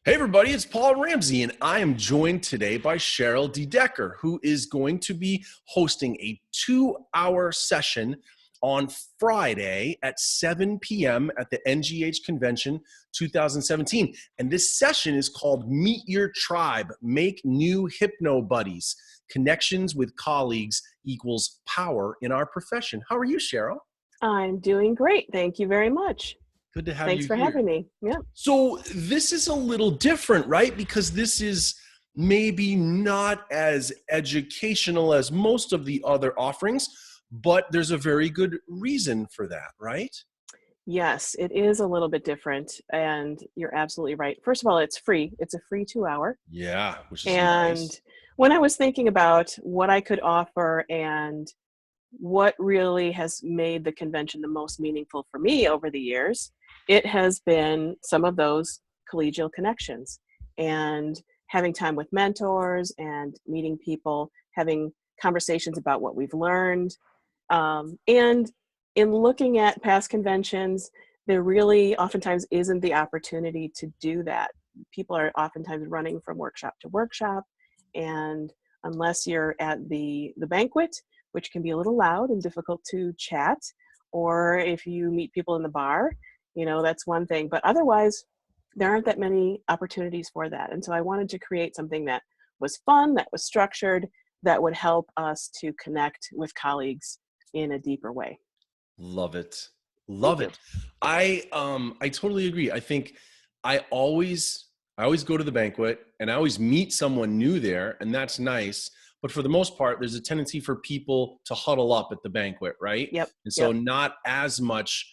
Hey everybody, it's Paul Ramsey, and I am joined today by Cheryl DeDecker, who is going to be hosting a 2-hour session on Friday at 7 p.m. at the NGH Convention 2017. And this session is called Meet Your Tribe, Make New Hypno-Buddies. Connections with colleagues equals power in our profession. How are you, Cheryl? I'm doing great. Thank you very much. Good to have Thanks you for here. having me. Yeah. So this is a little different, right? Because this is maybe not as educational as most of the other offerings, but there's a very good reason for that, right? Yes, it is a little bit different. And you're absolutely right. First of all, it's free. It's a free 2 hour. Yeah, which is And nice. when I was thinking about what I could offer and what really has made the convention the most meaningful for me over the years, it has been some of those collegial connections and having time with mentors and meeting people, having conversations about what we've learned. And in looking at past conventions, there really oftentimes isn't the opportunity to do that. People are oftentimes running from workshop to workshop, and unless you're at the banquet, which can be a little loud and difficult to chat, or if you meet people in the bar, that's one thing. But otherwise, there aren't that many opportunities for that. And so I wanted to create something that was fun, that was structured, that would help us to connect with colleagues in a deeper way. Love it. Thank Love you. it. I totally agree. I think I always I always go to the banquet and I always meet someone new there, and that's nice. But for the most part, there's a tendency for people to huddle up at the banquet, right? Yep. And so Yep. not as much,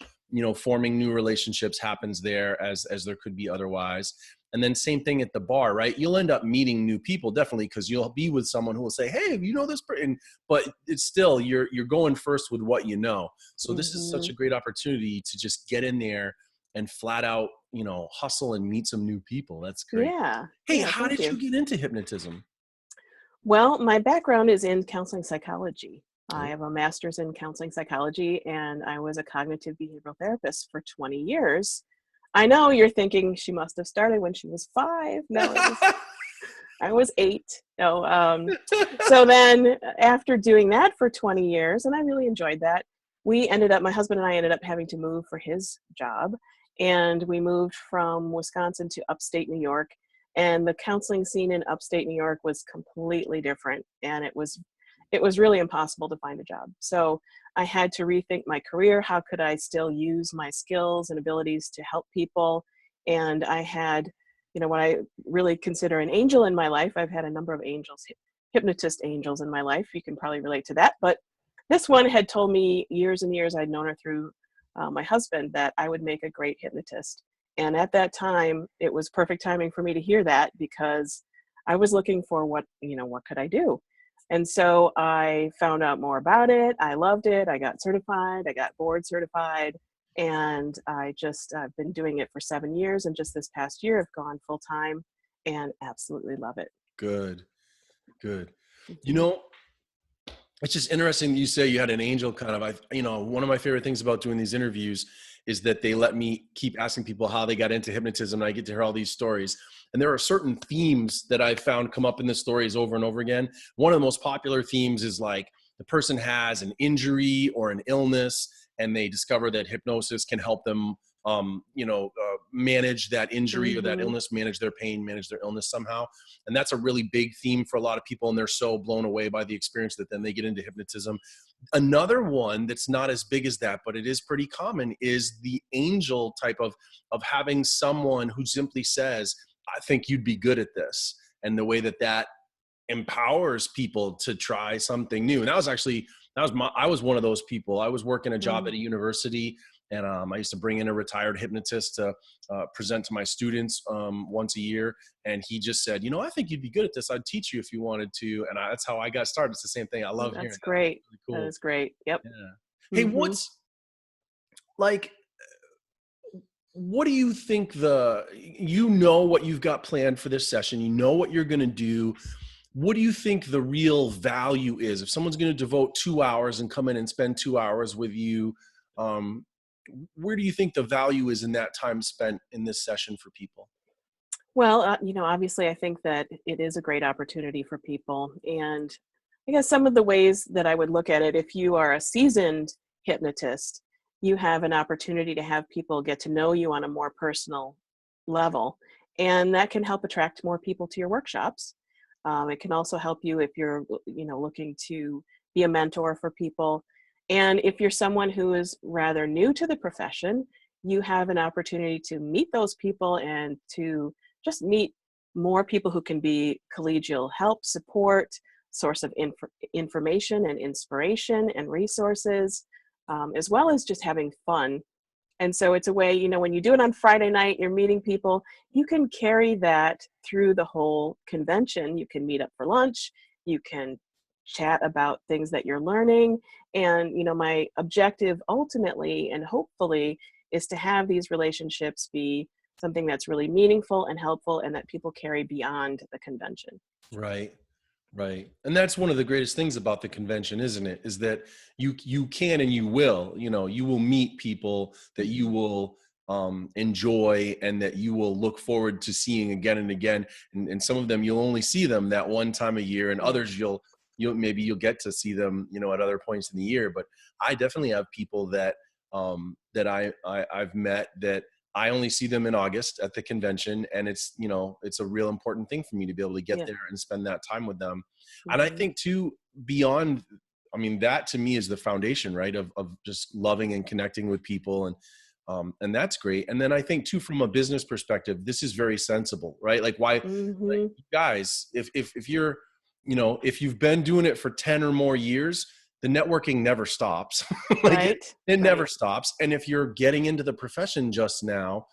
forming new relationships happens there as there could be otherwise. And then same thing at the bar, right? You'll end up meeting new people definitely because you'll be with someone who will say, "Hey, you know this person," but it's still you're going first with what you know. So this is such Hmm. a great opportunity to just get in there and flat out, hustle and meet some new people. That's great. Yeah. Hey, Yeah. how Thank did you. you get into hypnotism? Well, my background is in counseling psychology. I Oh, have a master's in counseling psychology, and I was a cognitive behavioral therapist for 20 years. I know you're thinking she must have started when she was 5. No, I was 8. No, so then after doing that for 20 years, and I really enjoyed that, my husband and I ended up having to move for his job. And we moved from Wisconsin to upstate New York. And the counseling scene in upstate New York was completely different. And it was really impossible to find a job. So I had to rethink my career. How could I still use my skills and abilities to help people? And I had, what I really consider an angel in my life. I've had a number of angels, hypnotist angels in my life. You can probably relate to that. But this one had told me years and years, I'd known her through my husband, that I would make a great hypnotist. And at that time, it was perfect timing for me to hear that because I was looking for what could I do? And so I found out more about it. I loved it. I got certified. I got board certified. And I've been doing it for 7 years. And just this past year, I've gone full time and absolutely love it. good, good. You Mhm. know, it's just interesting that you say you had an angel kind of. One of my favorite things about doing these interviews is that they let me keep asking people how they got into hypnotism, and I get to hear all these stories. And there are certain themes that I've found come up in the stories over and over again. One of the most popular themes is like the person has an injury or an illness, and they discover that hypnosis can help them, manage that injury or that Mhm. illness, manage their pain, manage their illness somehow. And that's a really big theme for a lot of people, and they're so blown away by the experience that then they get into hypnotism. Another one that's not as big as that, but it is pretty common, is the angel type of having someone who simply says, "I think you'd be good at this," and the way that that empowers people to try something new. And I was one of those people. I was working a job Mm. at a university, and I used to bring in a retired hypnotist to present to my students once a year. And he just said, "I think you'd be good at this. I'd teach you if you wanted to." And that's how I got started. It's the same thing. I love hearing That's that. That's great. really That cool. is great. Yep. Yeah. Hey, Hmm. like what do you think what you've got planned for this session, what you're going to do. What do you think the real value is if someone's going to devote 2 hours and come in and spend 2 hours with you? um, where do you think the value is in that time spent in this session for people? Well, obviously, I think that it is a great opportunity for people. And I guess some of the ways that I would look at it, if you are a seasoned hypnotist, you have an opportunity to have people get to know you on a more personal level. And that can help attract more people to your workshops. It can also help you if you're, looking to be a mentor for people. And if you're someone who is rather new to the profession, you have an opportunity to meet those people and to just meet more people who can be collegial help, support, source of information and inspiration and resources, as well as just having fun. And so it's a way, when you do it on Friday night, you're meeting people, you can carry that through the whole convention. You can meet up for lunch, you can chat about things that you're learning. And, my objective ultimately and hopefully is to have these relationships be something that's really meaningful and helpful and that people carry beyond the convention. Right. Right. And that's one of the greatest things about the convention, isn't it? Is that you can and you will, you will meet people that you will enjoy and that you will look forward to seeing again and again. And some of them you'll only see them that one time a year, and Yeah. others you'll get to see them, at other points in the year. But I definitely have people that I've met that I only see them in August at the convention, and it's a real important thing for me to be able to get Yeah. there and spend that time with them. And I Hmm. think too, beyond, I mean, that to me is the foundation, right? Of just loving and connecting with people, and that's great. And then I think too, from a business perspective, this is very sensible, right? Like why, like Hmm. guys, if you're, if you've been doing it for 10 or more years, the networking never stops. Like Right. it never Right. stops. And if you're getting into the profession just now,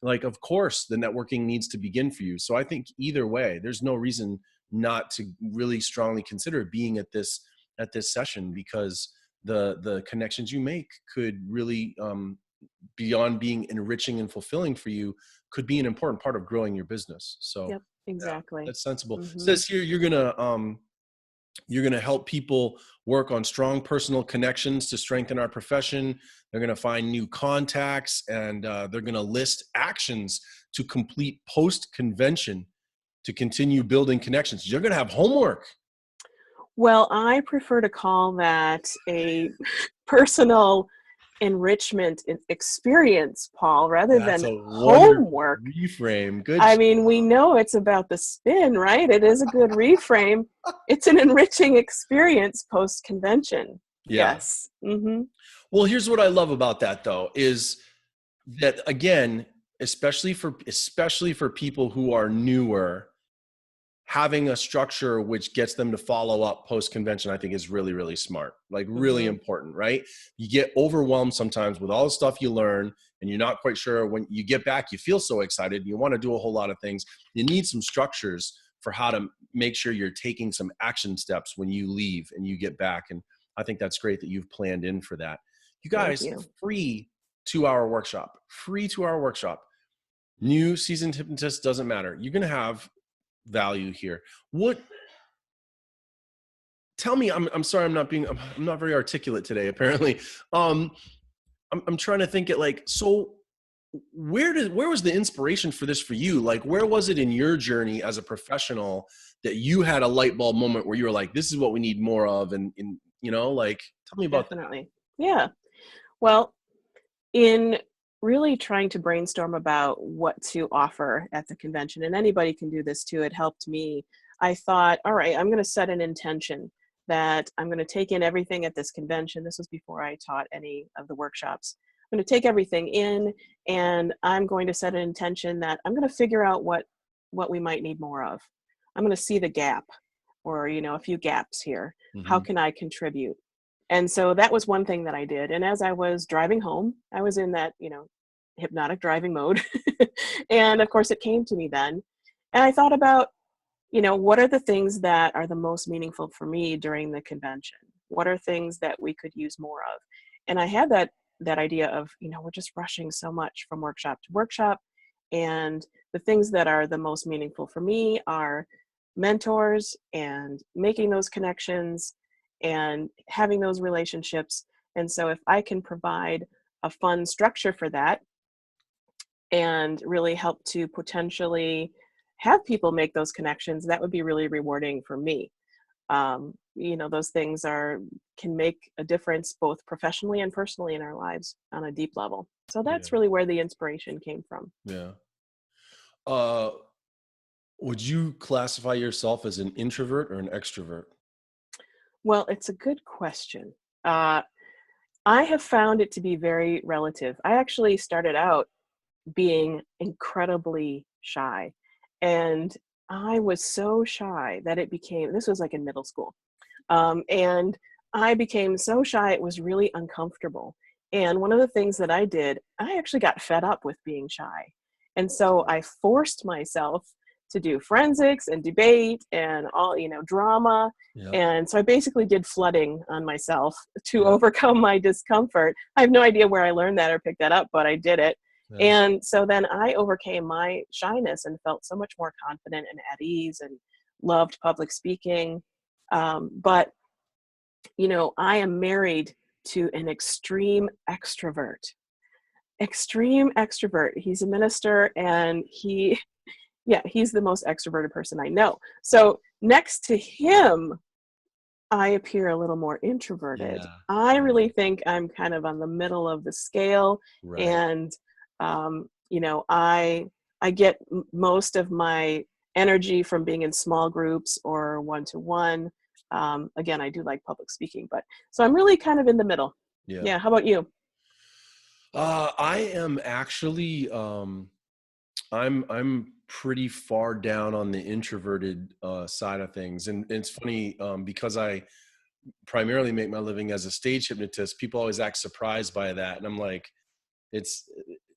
like of course the networking needs to begin for you. So I think either way, there's no reason not to really strongly consider being at this session, because the connections you make could really, beyond being enriching and fulfilling for you, could be an important part of growing your business. So Yep. yeah, Exactly. that's sensible. It Hmm. says here you're going to help people work on strong personal connections to strengthen our profession. They're going to find new contacts, and they're going to list actions to complete post-convention to continue building connections. You're going to have homework. Well, I prefer to call that a personal enrichment experience, Paul, rather That's than a wonderful homework. reframe. Good I job. mean, we know it's about the spin, right? It is a good reframe. It's an enriching experience post convention. Yeah. Yes. Hmm. Well, here's what I love about that though, is that again, especially for people who are newer, having a structure which gets them to follow up post convention, I think is really, really smart, like really Hmm. important, right? You get overwhelmed sometimes with all the stuff you learn, and you're not quite sure when you get back, you feel so excited. You want to do a whole lot of things. You need some structures for how to make sure you're taking some action steps when you leave and you get back. And I think that's great that you've planned in for that. You Thank guys, you. free 2 hour workshop. New seasoned hypnotist, doesn't matter. You're going to have value here. What Tell me, I'm sorry, I'm not very articulate today apparently. um I'm trying to think it, like, so where was the inspiration for this for you? Like, where was it in your journey as a professional that you had a light bulb moment where you were like, this is what we need more of? And like, tell me about that. Definitely. Yeah. Well, in really trying to brainstorm about what to offer at the convention, and anybody can do this too, it helped me. I thought, all right, I'm going to set an intention that I'm going to take in everything at this convention. This was before I taught any of the workshops. I'm going to take everything in, and I'm going to set an intention that I'm going to figure out what we might need more of. I'm going to see the gap, or a few gaps here. How Hmm. can I contribute? And so that was one thing that I did. And as I was driving home, I was in that, hypnotic driving mode. And of course, it came to me then. And I thought about, what are the things that are the most meaningful for me during the convention? What are things that we could use more of? And I had that idea of, we're just rushing so much from workshop to workshop. And the things that are the most meaningful for me are mentors and making those connections and having those relationships. And so if I can provide a fun structure for that, and really help to potentially have people make those connections, that would be really rewarding for me. Those things can make a difference both professionally and personally in our lives on a deep level. So Yeah. that's really where the inspiration came from. Yeah. Uh, would you classify yourself as an introvert or an extrovert? Well, it's a good question. Uh, I have found it to be very relative. I actually started out being incredibly shy, and I was so shy that this was like in middle school. And I became so shy, it was really uncomfortable. And one of the things that I did, I actually got fed up with being shy. And so I forced myself to do forensics and debate and all, drama. Yeah. And so I basically did flooding on myself to Yeah. overcome my discomfort. I have no idea where I learned that or picked that up, but I did it. Yeah. And so then I overcame my shyness and felt so much more confident and at ease and loved public speaking. But I am married to an extreme extrovert. Extreme extrovert. He's a minister and he's the most extroverted person I know. So next to him, I appear a little more introverted. Yeah. I Yeah. really think I'm kind of on the middle of the scale, Right. and I get most of my energy from being in small groups or one-to-one. Again, I do like public speaking, but so I'm really kind of in the middle. Yeah. Yeah. How about you? I am actually, I'm pretty far down on the introverted side of things, and it's funny because I primarily make my living as a stage hypnotist. People always act surprised by that, and I'm like, it's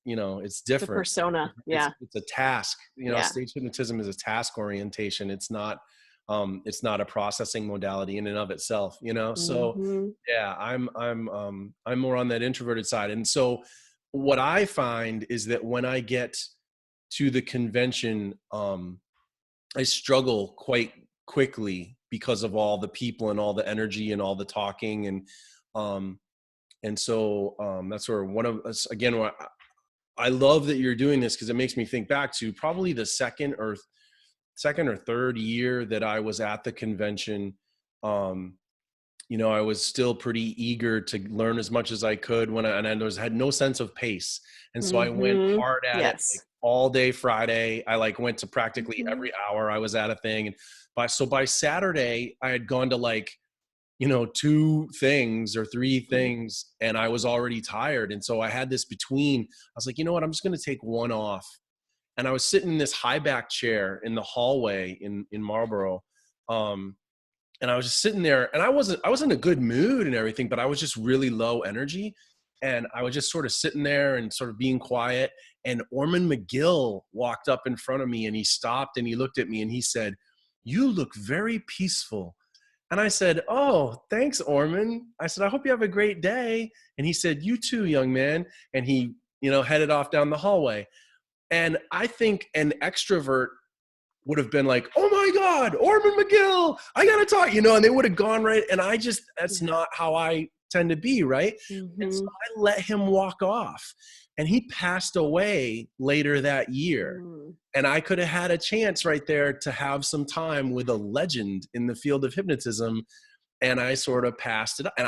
it's The different. persona. It's Yeah. it's a task. Yeah. Stage hypnotism is a task orientation. It's not a processing modality in and of itself. So Hmm. yeah, I'm more on that introverted side, and so what I find is that when I get to the convention, I struggle quite quickly because of all the people and all the energy and all the talking, um that's where one of us again. Where I love that you're doing this because it makes me think back to probably the second or third year that I was at the convention. Um, I was still pretty eager to learn as much as I could and I had no sense of pace. And so I went Hmm. hard at it like Yes. all day Friday. I like went to practically Hmm. every hour I was at a thing. And by Saturday, I had gone to like, two things or three things and I was already tired. And so I had this I was like, you know what, I'm just going to take one off. And I was sitting in this high back chair in the hallway in Marlboro. And I was just sitting there and I was in a good mood and everything, but I was just really low energy. And I was just sort of sitting there and sort of being quiet. And Orman McGill walked up in front of me and he stopped and he looked at me and he said, "You look very peaceful." And I said, "Oh, thanks, Orman." I said, "I hope you have a great day." And he said, "You too, young man." And he, headed off down the hallway. And I think an extrovert would have been like, "Oh my God, Orman McGill, I gotta talk," and they would have gone right. And that's Yeah. not how I tend to be, right? And so Hmm. I let him walk off. And he passed away later that year. Mm. And I could have had a chance right there to have some time with a legend in the field of hypnotism. And I sort of passed it up. And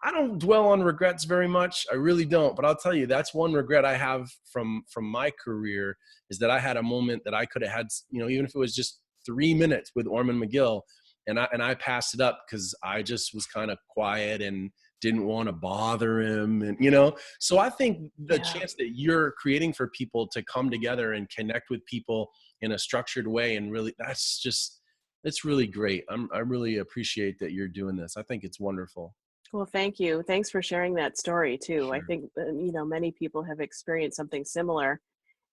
I don't dwell on regrets very much. I really don't. But I'll tell you, that's one regret I have from my career is that I had a moment that I could have had, even if it was just 3 minutes with Orman McGill, and I passed it up because I just was kind of quiet and didn't want to bother him, and So I think the Yeah. chance that you're creating for people to come together and connect with people in a structured way, and really, it's really great. I really appreciate that you're doing this. I think it's wonderful. Well, thank you. Thanks for sharing that story too. I Sure. think many people have experienced something similar.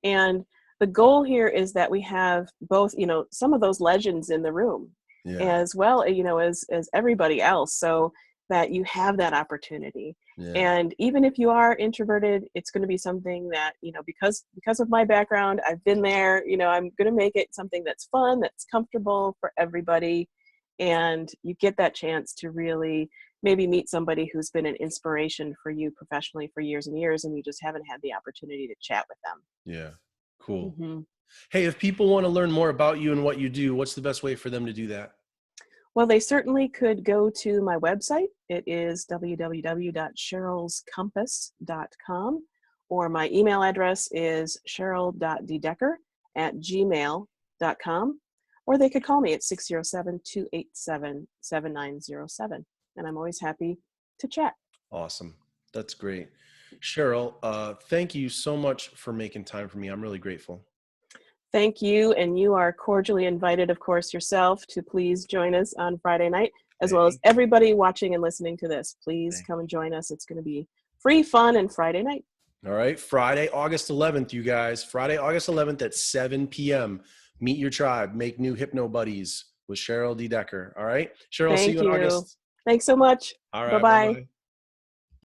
And the goal here is that we have both, some of those legends in the room Yeah. as well, as everybody else, so that you have that opportunity. Yeah. And even if you are introverted, it's going to be something that, because of my background, I've been there, I'm going to make it something that's fun, that's comfortable for everybody. And you get that chance to really, maybe meet somebody who's been an inspiration for you professionally for years and years, and you just haven't had the opportunity to chat with them. Yeah. Cool. Hmm. Hey, if people want to learn more about you and what you do, what's the best way for them to do that? Well, they certainly could go to my website. It is www.cherylscompass.com, or my email address is cheryl.dedecker@gmail.com, or they could call me at 607-287-7907. And I'm always happy to chat. Awesome. That's great. Cheryl, thank you so much for making time for me. I'm really grateful. Thank you, and you are cordially invited, of course, yourself to please join us on Friday night, as well as Thank you. everybody watching and listening to this. Please Thank come and join us. It's going to be free fun and Friday night. All right. Friday, August 11th, you guys. Friday, August 11th at 7 p.m. Meet your tribe. Make new Hypno-Buddies with Cheryl DeDecker. All right. Cheryl, see Thank you in you. August. Thanks so much. All right. Bye-bye. Bye-bye.